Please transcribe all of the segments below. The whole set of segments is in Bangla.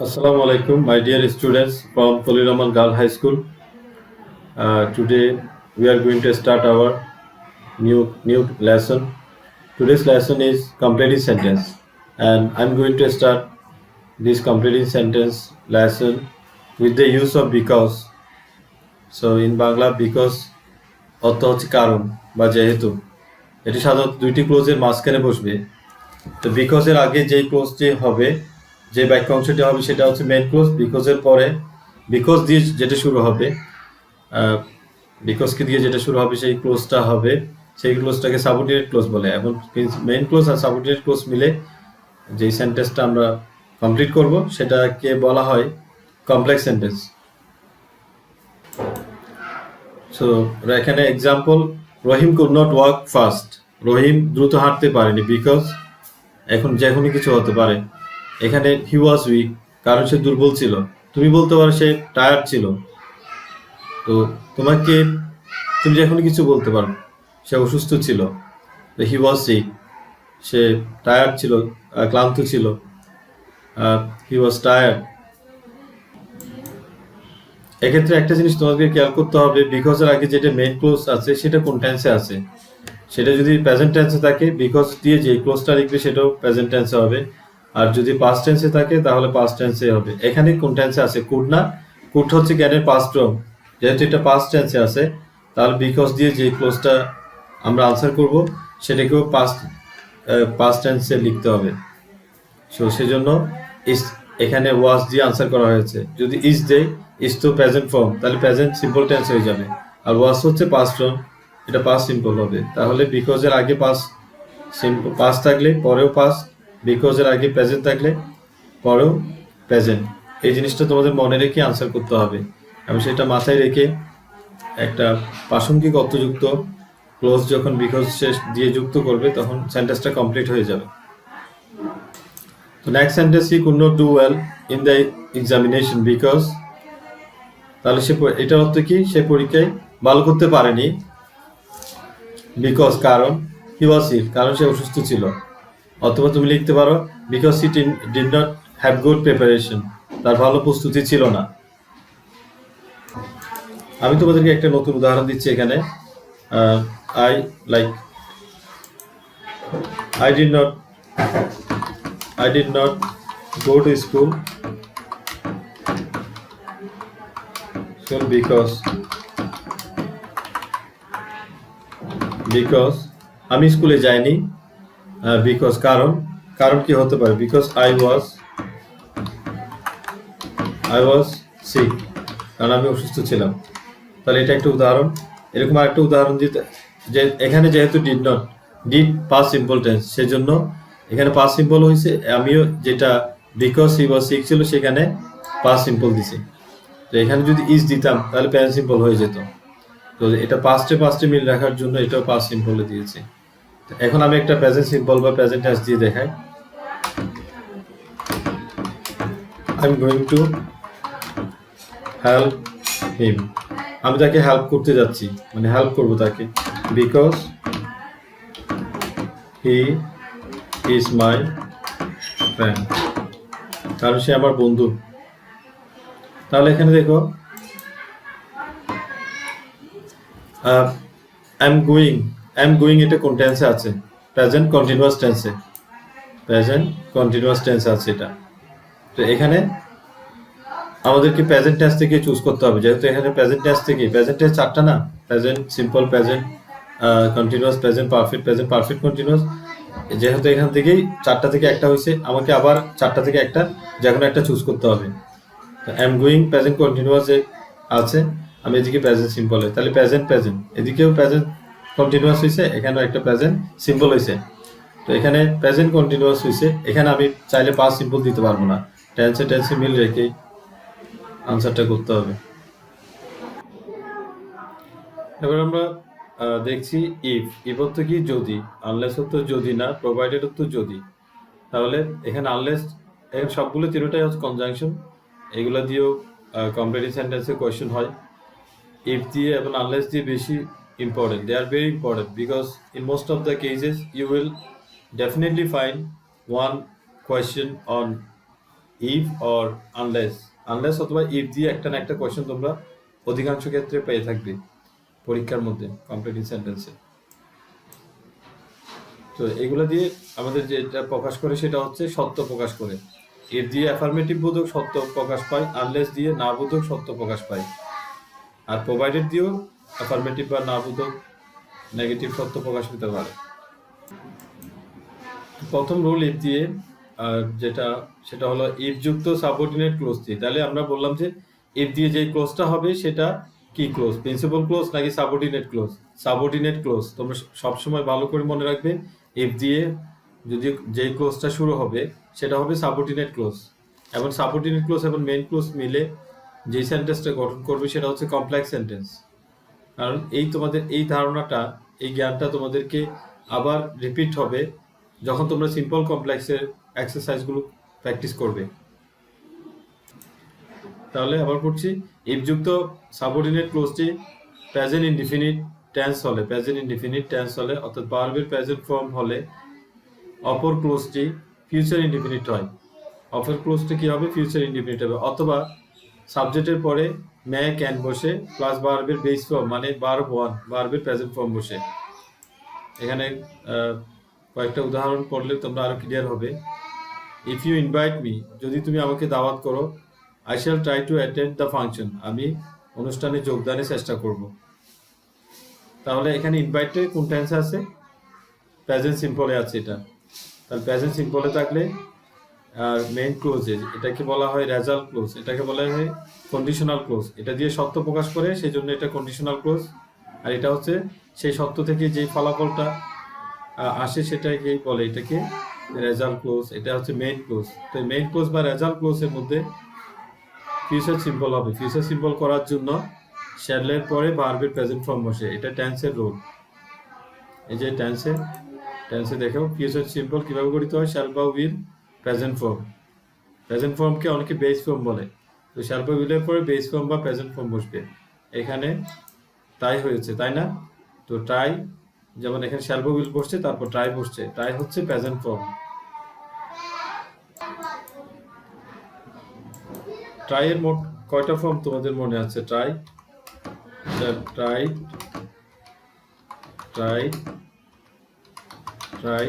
Assalamu alaikum, my dear students from Poliraman Girl High School. Today we are going to start our new lesson. Today's lesson is completing sentence, and I'm going to start this completing sentence lesson with the use of because. So in Bangla, because অর্থ হচ্ছে কারণ বা যেহেতু। এটি সাধারণত দুইটি ক্লোজের মাঝখানে বসবে। তো বিকজের আগে যেই ক্লোজটি হবে, যে বাক্যাংশটি হবে সেটা হচ্ছে মেইন ক্লোজ। বিকজের পরে বিকজ দিয়ে যেটা শুরু হবে, বিকজকে দিয়ে যেটা শুরু হবে সেই ক্লোজটা হবে, সেই ক্লোজটাকে সাবঅর্ডিনেট ক্লোজ বলে। এবং মেইন ক্লোজ আর সাবঅর্ডিনেট ক্লোজ মিলে যেই সেন্টেন্সটা আমরা কমপ্লিট করব সেটাকে বলা হয় কমপ্লেক্স সেন্টেন্স। সো এখানে example, Rahim could not walk fast. Rahim দ্রুত হাঁটতে পারেনি বিকজ, এখন যে কোনো কিছু হতে পারে। এখানে হি ওয়াজ উইক, কারণ সে দুর্বল ছিল। তুমি বলতে পারো সে টায়ার্ড ছিল। তো তুমি যে কোনো কিছু বলতে পারো, সে অসুস্থ ছিল। হি ওয়াজ সিক, সে টায়ার্ড ছিল, ক্লান্ত ছিল। হি ওয়াজ টায়ার্ড। এক্ষেত্রে একটা জিনিস তোমাকে খেয়াল করতে হবে, বিকজের আগে যেটা মেইন ক্লোজ আছে সেটা কোন টেন্সে আছে। সেটা যদি প্রেজেন্ট টেন্সে থাকে, বিকজ দিয়ে যে ক্লোজটা লিখবে সেটাও প্রেজেন্ট টেন্সে হবে। আর যদি পাস্ট টেন্সে থাকে তাহলে পাস্ট টেন্সে হবে। এখানে কোন টেন্সে আছে? কুড না, কুড হচ্ছে জ্ঞানের পাস্ট ফর্ম। যেহেতু এটা পাস্ট টেন্সে আছে, তাহলে বিকজ দিয়ে যে ক্লোজটা আমরা আনসার করব সেটাকেও পাস্ট টেন্সে লিখতে হবে। সো সেজন্য ইস এখানে ওয়াজ দিয়ে আনসার করা হয়েছে। যদি ইজ দেয়, ইজ তো প্রেজেন্ট ফর্ম, তাহলে প্রেজেন্ট সিম্পল টেন্স হয়ে যাবে। আর ওয়াজ হচ্ছে পাস্ট ফর্ম, এটা পাস্ট সিম্পল হবে। তাহলে বিকজের আগে পাস্ট থাকলে পরেও পাস্ট, বিকজের আগে প্রেজেন্ট থাকলে পরেও প্রেজেন্ট। এই জিনিসটা তোমাদের মনে রেখে আনসার করতে হবে, এবং সেটা মাথায় রেখে একটা প্রাসঙ্গিক অর্থযুক্ত ক্লোজ যখন বিকজ শেষ দিয়ে যুক্ত করবে তখন সেন্টেন্সটা কমপ্লিট হয়ে যাবে। তো next sentence, he could not do well in the examination because, তাহলে এটার অর্থ কি? সে পরীক্ষায় ভালো করতে পারেনি। বিকজ কারণ, হি ওয়াজ সিক, কারণ সে অসুস্থ ছিল। অথবা তুমি লিখতে পারো because he did not have good preparation, তার ভালো প্রস্তুতি ছিল না। আমি তোমাদেরকে একটা নতুন উদাহরণ দিচ্ছি এখানে। I did not go to school because আমি স্কুলে যাইনি। বিকজ কারণ কি হতে পারে? বিকজ I was sick, কারণ আমি অসুস্থ ছিলাম। তাহলে এটা একটা উদাহরণ। এরকম আরেকটা উদাহরণ দিতে, যে এখানে যেহেতু ডিড পাস্ট সিম্পল টেন্স, সেজন্য এখানে পাস্ট সিম্পল হয়েছে। আমিও যেটা বিকজ হি ওয়াজ সিক ছিল সেখানে পাস্ট সিম্পল দিছি। তো এখানে যদি ইজ দিতাম তাহলে প্রেজেন্ট সিম্পল হয়ে যেত। তো এটা পাস্টে মিল রাখার জন্য এটাও পাস্ট সিম্পলে দিয়েছি। এখন আমি একটা প্রেজেন্ট সিম্পল বা প্রেজেন্ট টেন্স দিয়ে দেখাই। I am going to help him, আমি তাকে হেল্প করতে যাচ্ছি, মানে হেল্প করবো তাকে। Because he is my friend, কারণ সে আমার বন্ধু। তাহলে এখানে দেখো, আই এম গোয়িং এটা কোন টেন্সে আছে? প্রেজেন্ট কন্টিনিউয়াস টেন্সে আছে এটা। তো এখানে আমাদেরকে প্রেজেন্ট টেন্স থেকে চুজ করতে হবে, যেহেতু এখানে প্রেজেন্ট টেন্স চারটা না, present simple, present continuous, present perfect continuous. যেহেতু এখান থেকেই চারটা থেকে একটা হয়েছে, আমাকে আবার চারটা থেকে একটা যে কোনো একটা চুজ করতে হবে। তো I am going present continuous আছে, আমি এদিকে প্রেজেন্ট সিম্পল, তাহলে প্রেজেন্ট এদিকেও প্রেজেন্ট কন্টিনিউয়াস হয়েছে, এখানেও একটা প্রেজেন্ট সিম্পল হয়েছে। তো এখানে প্রেজেন্ট কন্টিনিউয়াস হয়েছে, এখানে আমি চাইলে পাস্ট সিম্পল দিতে পারবো না, টেন্সে মিল রেখেই আনসারটা করতে হবে। এবার আমরা দেখছি ইফ অর্থ কি? যদি। আনলেস অর্থ যদি না, প্রোভাইডেড অর্থ যদি। তাহলে এখানে আনলেস, এখানে সবগুলো তিনটাই হচ্ছে কনজাংশন, এগুলো দিয়েও কমপ্লিটিং সেন্টেন্সে কোয়েশ্চেন হয়। ইফ দিয়ে এবং আনলেস দিয়ে বেশি important, they are very important, because in most of the cases you will definitely find one question on if or unless, unless অথবা ইফ দিয়ে একটা না একটা কোয়েশ্চেন তোমরা অধিকাংশ ক্ষেত্রে পেয়ে থাকবে পরীক্ষার মধ্যে কমপ্লিটিং সেন্টেন্সে। তো এগুলো দিয়ে আমাদের যেটা প্রকাশ করে সেটা হচ্ছে সত্য প্রকাশ করে। ইফ দিয়ে অ্যাফার্মেটিভ বোধক সত্য প্রকাশ পায়, আনলেস দিয়ে না বোধক সত্য প্রকাশ পায়, আর প্রোভাইডেড দিয়েও অ্যাফার্মেটিভ বা না বোধক নেগেটিভ সত্য প্রকাশ পেতে পারে। প্রথম রুল ইফ দিয়ে যেটা সেটা হলো ইফ যুক্ত সাবঅর্ডিনেট ক্লোজ দিয়ে। তাহলে আমরা বললাম যে ইফ দিয়ে যে ক্লোজটা হবে সেটা কি ক্লোজ, প্রিন্সিপাল ক্লোজ নাকি সাবঅর্ডিনেট ক্লোজ? Subordinate clause. তোমরা সবসময় ভালো করে মনে রাখবে, ইফ দিয়ে যদি যেই ক্লোজটা শুরু হবে সেটা হবে সাবঅর্ডিনেট ক্লোজ, এবং সাবঅর্ডিনেট ক্লোজ এবং মেইন ক্লোজ মিলে যেই সেন্টেন্সটা গঠন করবে সেটা হচ্ছে কমপ্লেক্স সেন্টেন্স। কারণ তোমাদের এই ধারণাটা, এই জ্ঞানটা তোমাদেরকে আবার রিপিট হবে যখন তোমরা সিম্পল কমপ্লেক্সের এক্সারসাইজগুলো প্র্যাকটিস করবে। তাহলে আবার পড়ছি, ইফযুক্ত সাবঅর্ডিনেট ক্লোজটি প্রেজেন্ট ইনডিফিনিট টেন্স হলে, প্রেজেন্ট ইনডিফিনিট টেন্স হলে অর্থাৎ ভার্বের প্রেজেন্ট ফর্ম হলে অপর ক্লোজটি ফিউচার ইনডিফিনিট হয়। অপর ক্লোজটি কি হবে? ফিউচার ইনডিফিনিট হবে। অথবা সাবজেক্টের পরে মে ক্যান বসে প্লাস ভার্বের বেস ফর্ম মানে ভার্ব ওয়ান, ভার্বের প্রেজেন্ট ফর্ম বসে। এখানে কয়েকটা উদাহরণ পড়লে তোমরা আরো ক্লিয়ার হবে। ইফ ইউ ইনভাইট মি, যদি তুমি আমাকে দাওয়াত করো, I shall try to attend the function, আমি অনুষ্ঠানে যোগদানের চেষ্টা করব। তাহলে এখানে ইনভাইটে কোন টেন্সে আছে? প্রেজেন্ট সিম্পলে আছে এটা। তাহলে প্রেজেন্ট সিম্পলে থাকলে আর মেইন ক্লোজে, এটাকে বলা হয় রেজাল্ট ক্লোজ, এটাকে বলা হয় কন্ডিশনাল ক্লোজ। এটা দিয়ে সত্য প্রকাশ করে, সেই জন্য এটা কন্ডিশনাল ক্লোজ। আর এটা হচ্ছে সেই সত্য থেকে যেই ফলাফলটা আসে সেটাকেই বলে এটাকে রেজাল্ট ক্লোজ। এটা হচ্ছে মেইন ক্লোজ। তো মেইন ক্লোজ বা রেজাল্ট ক্লোজের মধ্যে ফিউচার সিম্পল হবে। ফিউচার সিম্পল করার জন্য শ্যালের পরে ভার্বের প্রেজেন্ট ফর্ম বসে, এটা টেন্সের রোল। এই যে টেন্সে দেখো ফিউচার সিম্পল কিভাবে গঠিত হয়, শ্যাল বা উইল প্রেজেন্ট ফর্ম। প্রেজেন্ট ফর্মকে অনেকে বেস ফর্ম বলে। তো শ্যাল বা উইলের পরে বেস ফর্ম বা প্রেজেন্ট ফর্ম বসবে। এখানে তাই হয়েছে, তাই না? তো ট্রাই, যেমন এখানে শ্যাল বা উইল বসছে, তারপর ট্রাই বসছে। ট্রাই হচ্ছে প্রেজেন্ট ফর্ম। ট্রাই এর মোট কয়টা ফর্ম তোমাদের মনে আছে? Try, try, try, try,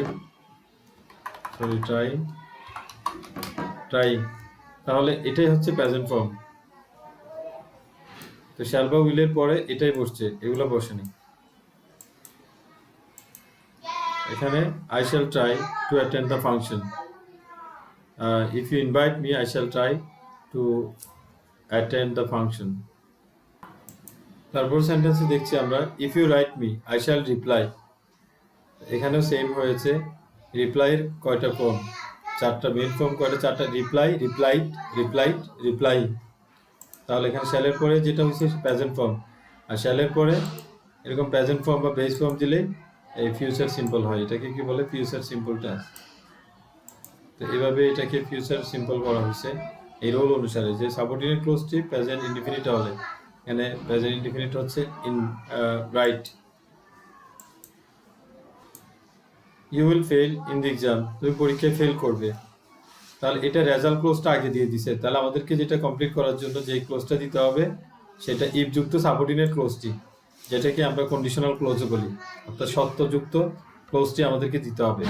sorry try, try. তাহলে এটাই হচ্ছে প্রেজেন্ট ফর্ম। তো শ্যাল বা উইলের পরে এটাই বসছে, এগুলো বসেনি। এখানে I shall try to attend the function. If you invite me, I shall try to attend the function. তারপর সেন্টেন্সে দেখছি আমরা, if you write me, I shall reply. এখানেও সেম হয়েছে। রিপ্লাইয়ের কয়টা ফর্ম? চারটা। মেইন ফর্ম কয়টা? চারটা। Reply, replied, replied, reply. তাহলে এখানে শ্যালের পরে যেটা হচ্ছে প্রেজেন্ট ফর্ম, আর শ্যালের পরে এরকম প্রেজেন্ট ফর্ম বা বেস ফর্ম দিলে এই ফিউচার সিম্পল হয়। এটাকে কি বলে? Future simple tense. তো এইভাবে এটাকে ফিউচার সিম্পল করা হয়েছে এই রোল অনুসারে, যে সাবঅর্ডিনেট ক্লোজটি প্রেজেন্ট ইনডিফিনিট হলে, এখানে প্রেজেন্ট ইনডিফিনিট হচ্ছে in right. You will fail in the exam, তুমি পরীক্ষায় ফেল করবে। তাহলে এটা রেজাল্ট ক্লোজটা আগে দিয়ে দিছে। তাহলে আমাদেরকে যেটা কমপ্লিট করার জন্য যে ক্লোজটা দিতে হবে সেটা ইফ যুক্ত সাবঅর্ডিনেট ক্লোজটি, যেটাকে আমরা কন্ডিশনাল ক্লোজ বলি, অর্থাৎ সত্যযুক্ত ক্লোজটি আমাদেরকে দিতে হবে।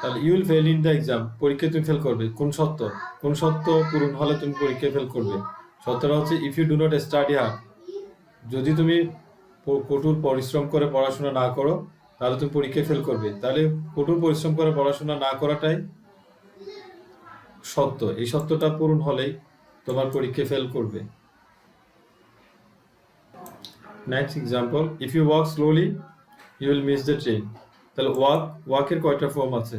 তাহলে you will fail in the exam, পরীক্ষায় তুমি ফেল করবে। কোন সত্য? কোন সত্য পূরণ হলে তুমি পরীক্ষায় ফেল করবে? সত্যটা হচ্ছে if you do not study hard, যদি তুমি কঠোর পরিশ্রম করে পড়াশোনা না করো তাহলে তুমি পরীক্ষায় ফেল করবে। তাহলে কঠোর পরিশ্রম করে পড়াশোনা না করাটাই সত্য। এই সত্যটা পূরণ হলেই তোমার পরীক্ষায় ফেল করবে। Next example, if you walk slowly you will miss the train. তাহলে ওয়াকের কয়টা ফর্ম আছে?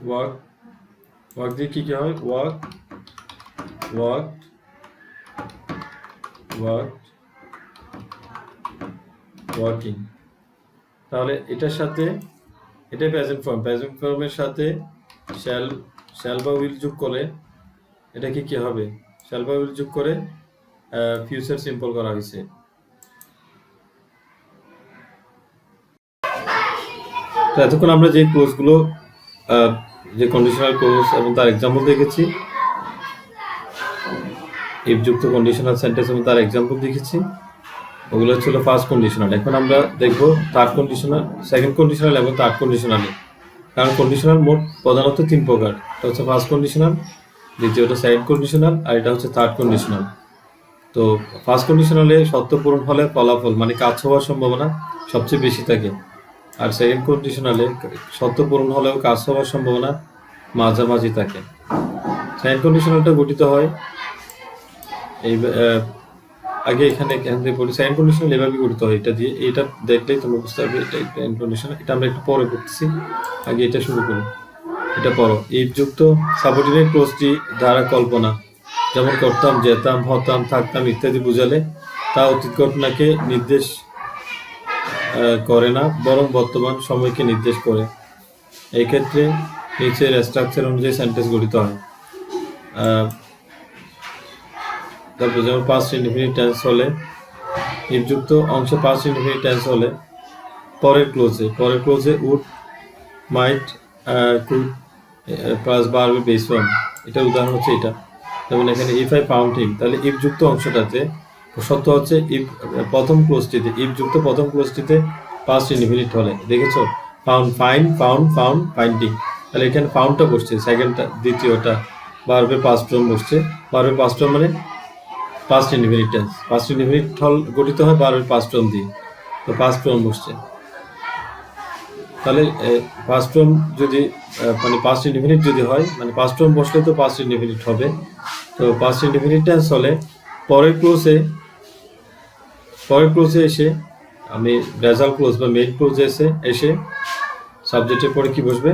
ওয়াক দিয়ে কি কি হয়? Walk, walking. তাহলে এটার সাথে এটাই প্রেজেন্ট ফর্ম। প্রেজেন্ট ফর্মের সাথে শ্যাল বা উইল যোগ করলে এটা কি হবে? শ্যাল বা উইল যোগ করে ফিউচার সিম্পল করা হয়েছে। তো এতক্ষণ আমরা যে ক্লোজগুলো যে কন্ডিশনাল ক্লোজ এবং তার এক্সাম্পল দেখেছি, ইফ যুক্ত কন্ডিশনাল সেন্টেন্স এবং তার এক্সাম্পল দেখেছি, ওগুলো ছিল ফার্স্ট কন্ডিশনাল। এখন আমরা দেখব থার্ড কন্ডিশনাল, সেকেন্ড কন্ডিশনাল এবং থার্ড কন্ডিশনালে। কারণ কন্ডিশনাল মোট প্রধানত তিন প্রকার, এটা হচ্ছে ফার্স্ট কন্ডিশনাল, দ্বিতীয়টা সেকেন্ড কন্ডিশনাল, আর এটা হচ্ছে থার্ড কন্ডিশনাল। তো ফার্স্ট কন্ডিশনালে সত্য পূরণ হলে ফলাফল মানে কাজ হওয়ার সম্ভাবনা সবচেয়ে বেশি থাকে, আর সেকেন্ড কন্ডিশনালে সত্য পূরণ হলেও কাজ হওয়ার সম্ভাবনা মাঝামাঝি থাকে। সেকেন্ড কন্ডিশনালটা গঠিত হয় এই আগে এখান থেকে পড়ি। সেকেন্ড কন্ডিশনাল এভাবে গঠিত হয়, এটা দিয়ে, এটা দেখলেই তোমরা বুঝতে পারবে এটা সেকেন্ড কন্ডিশনাল। এটা আমরা একটু পরে করতেছি, আগে এটা শুরু করি। এটা পড়ো। ইফ যুক্ত সাবঅর্ডিনেট ক্লোজটি দ্বারা কল্পনা, যেমন করতাম, যেতাম, হতাম, থাকতাম ইত্যাদি বুঝালে তা অতীত ঘটনাকে নির্দেশ করে না, বরং বর্তমান সময়কে নির্দেশ করে। এই ক্ষেত্রে নিচের স্ট্রাকচার অনুযায়ী সেন্টেন্স গঠিত হয়। তারপর যেমন পাস্ট ইনডিফিনিট টেন্স হলে, ইফ যুক্ত অংশে পাস্ট ইনডিফিনিট টেন্স হলে পরের ক্লোজে উড, মাইট, কুড প্লাস ভার্বের বেস ফর্ম। এটার উদাহরণ হচ্ছে এটা। যেমন এখানে ইফ আই ফাউন্ড হিম, তাহলে ইফ যুক্ত অংশটাতে সত্য হচ্ছে ইফ প্রথম ক্লোজটিতে, ইফ যুক্ত প্রথম ক্লোজটিতে পাস্ট ইনডিফিনিট হলে, দেখেছো, ফাউন্ড, ফাউন্ড ফাইন্ডিং, তাহলে এখানে ফাউন্ডটা বসছে, সেকেন্ডটা দ্বিতীয়টা ভার্বের পাস্ট ফর্ম বসছে। ভার্বের পাস্ট ফর্ম মানে past indefinite tense, past indefinite গঠিত হয় ভার্বের পাস্ট ফর্ম দিয়ে, তো পাস্ট ফর্ম বসছে। তাহলে পাস্ট ফর্ম যদি মানে পাস্ট ইনডিফিনিট যদি হয়, মানে পাস্ট ফর্ম বসলে তো পাস্ট ইনডিফিনিট হবে। তো পাস্ট ইনডিফিনিট টেন্স হলে পরের ক্লোজে এসে, আমি রেজাল্ট ক্লোজ বা মেইন ক্লোজে এসে সাবজেক্টের পরে কি বসবে?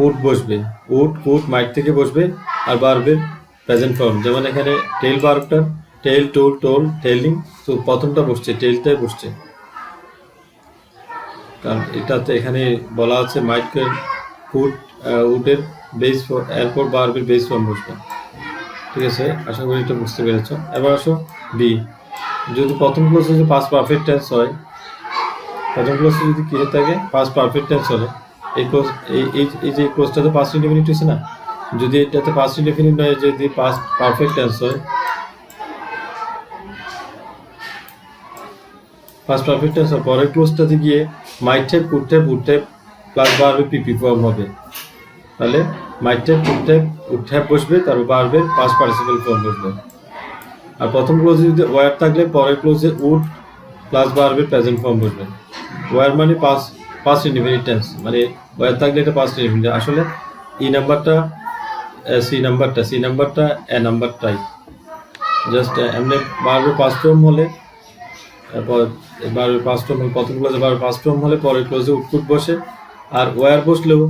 উড বসবে। উড, কুড, মাইট থেকে বসবে, আর ভার্বের প্রেজেন্ট ফর্ম। যেমন এখানে টেল ভার্বটা, টেল, টোল, টেলিং, তো প্রথমটা বসছে, টেলটাই বসছে, কারণ এটাতে এখানে বলা আছে মাইটকে কুড, উডের বেস, এরপর ভার্বের বেস ফর্ম বসবে। ঠিক আছে, আশা করি এটা বুঝতে পেরেছ। এবার আসো বি। যদি প্রথম ক্লোজে যদি পাস্ট পারফেক্ট টেন্স হয়, প্রথম ক্লোজে যদি কি হয়ে থাকে, পাস্ট পারফেক্ট টেন্স হলে এই ক্লোজ, এই যে ক্লোজটাতে পাস্ট ইনডিফিনিট হয়েছে না, যদি এটাতে পাস্ট ইনডিফিনিট নয়, যদি পাস্ট পারফেক্ট টেন্স হয়, পাস্ট পারফেক্ট টেন্স হয়, পরের ক্লোজটাতে গিয়ে might have, could have, would have plus ভার্বের পিপি ফর্ম হবে। তাহলে might have, could have, would have বসবে, তারপর ভার্বের পাস্ট পার্টিসিপল ফর্ম বসবে। আর প্রথম ক্লোজে যদি ওয়ার থাকলে পরের ক্লোজে উড প্লাস ভার্বের প্রেজেন্ট ফর্ম বসবে। ওয়ার মানে পাস্ট ইনডিফিনিট টেন্স, মানে ওয়ার থাকলে এটা পাস্ট ইনডিফিনিট। আসলে ই নাম্বারটা সি নাম্বারটা এ নাম্বারটাই জাস্ট এমনি ভার্বের পাস্ট ফর্ম হলে, ভার্বের পাস্ট ফর্ম হলে, প্রথম ক্লোজে ভার্বের পাস্ট ফর্ম হলে পরের ক্লোজে উডকুড বসে, আর ওয়ার বসলেও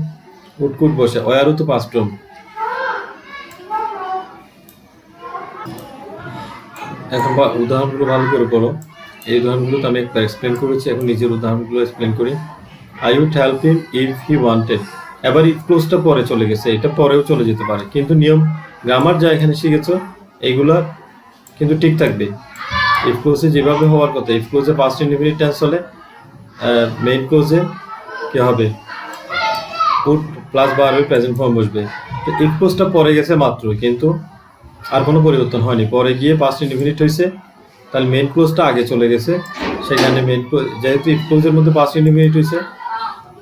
উডকুড বসে, ওয়ারও তো পাস্ট ফর্ম। এখন উদাহরণগুলো ভালো করে পড়ো। এই উদাহরণগুলো তো আমি একবার এক্সপ্লেন করেছি, এখন নিজের উদাহরণগুলো এক্সপ্লেন করি। I would help him if he wanted. এবার ইফ ক্লোজটা পরে চলে গেছে, এটা পরেও চলে যেতে পারে, কিন্তু নিয়ম, গ্রামার যা এখানে শিখেছো এইগুলা কিন্তু ঠিক থাকবে। ইফ ক্লোজে যেভাবে হওয়ার কথা, ইফ ক্লোজে পাস্ট ইনডিফিনিট টেন্স হলে মেইন ক্লোজে কি হবে? উড প্লাস ভার্বের প্রেজেন্ট ফর্ম বসবে। তো ইফ ক্লোজটা পরে গেছে মাত্র, কিন্তু আর কোনো পরিবর্তন হয়নি, পরে গিয়ে পাস্ট ইনডিফিনিট হয়েছে, তাহলে মেইন ক্লোজটা আগে চলে গেছে। সেখানে মেইন ক্লোজ, যেহেতু ইফ ক্লোজের মধ্যে পাস্ট ইনডিফিনিট হয়েছে,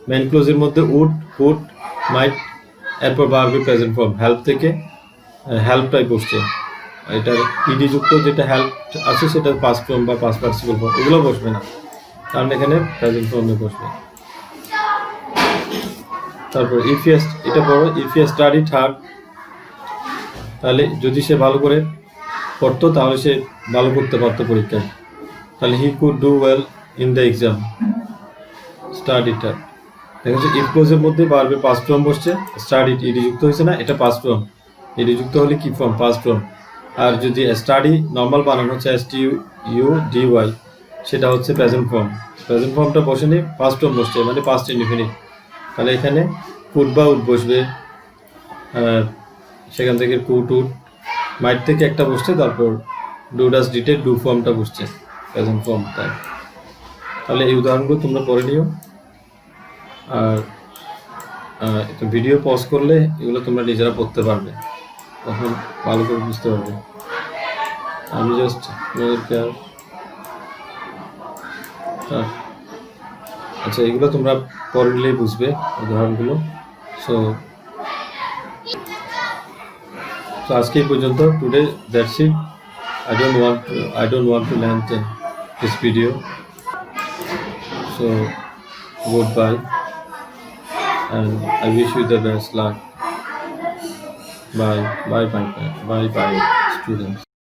মেইন ক্লোজের মধ্যে উড, কুড, মাইট, এরপর ভার্বের প্রেজেন্ট ফর্ম, হেল্প থেকে হেল্পটাই বসছে। এটা ইডি যুক্ত যেটা হেল্প আছে সেটা পাস্ট ফর্ম বা পাস্ট পার্টিসিপল ফর্ম, এগুলো বসবে না, কারণ এখানে প্রেজেন্ট ফর্মে বসবে। তারপর ইফ এটা বড়, ইফ ইউ স্টাডি হার্ড, তাহলে যদি সে ভালো করে পড়তো তাহলে সে ভালো করতে পারতো পরীক্ষায়, তাহলে he could do well in the exam. স্টাডিটা দেখো, ইফ ক্লোজের মধ্যে ভার্বের পাস্ট ফর্ম বসছে, স্টাডি ইডি যুক্ত হয়েছে না, এটা পাস্ট ফর্ম, ইডি যুক্ত হলে কি ফর্ম? Past form. আর যদি স্টাডি নর্মাল বানানো হচ্ছে STUDY, সেটা হচ্ছে প্রেজেন্ট ফর্ম। প্রেজেন্ট ফর্মটা বসেনি, পাস্ট ফর্ম বসছে, মানে পাস্ট ইনডিফিনিট। তাহলে এখানে কুড বা উড বসবে, সেখান থেকে কুড, উড, মাইট থেকে একটা বসছে, তারপর ডু, ডাস, ডিটেড, ডু ফর্মটা বসছে, প্রেজেন্ট ফর্ম। তাই তাহলে এই উদাহরণগুলো তোমরা পড়ে নিও। আর ভিডিও পজ করলে এগুলো তোমরা নিজেরা পড়তে পারবে, তখন ভালো করে বুঝতে পারবে। আমি জাস্ট তোমাদেরকে আচ্ছা, এগুলো তোমরা পরে নিলেই বুঝবে উদাহরণগুলো। সো আজকে এই পর্যন্ত, today that's it. I don't want to lengthen this video. So goodbye, and I wish you the best luck. Bye bye, students.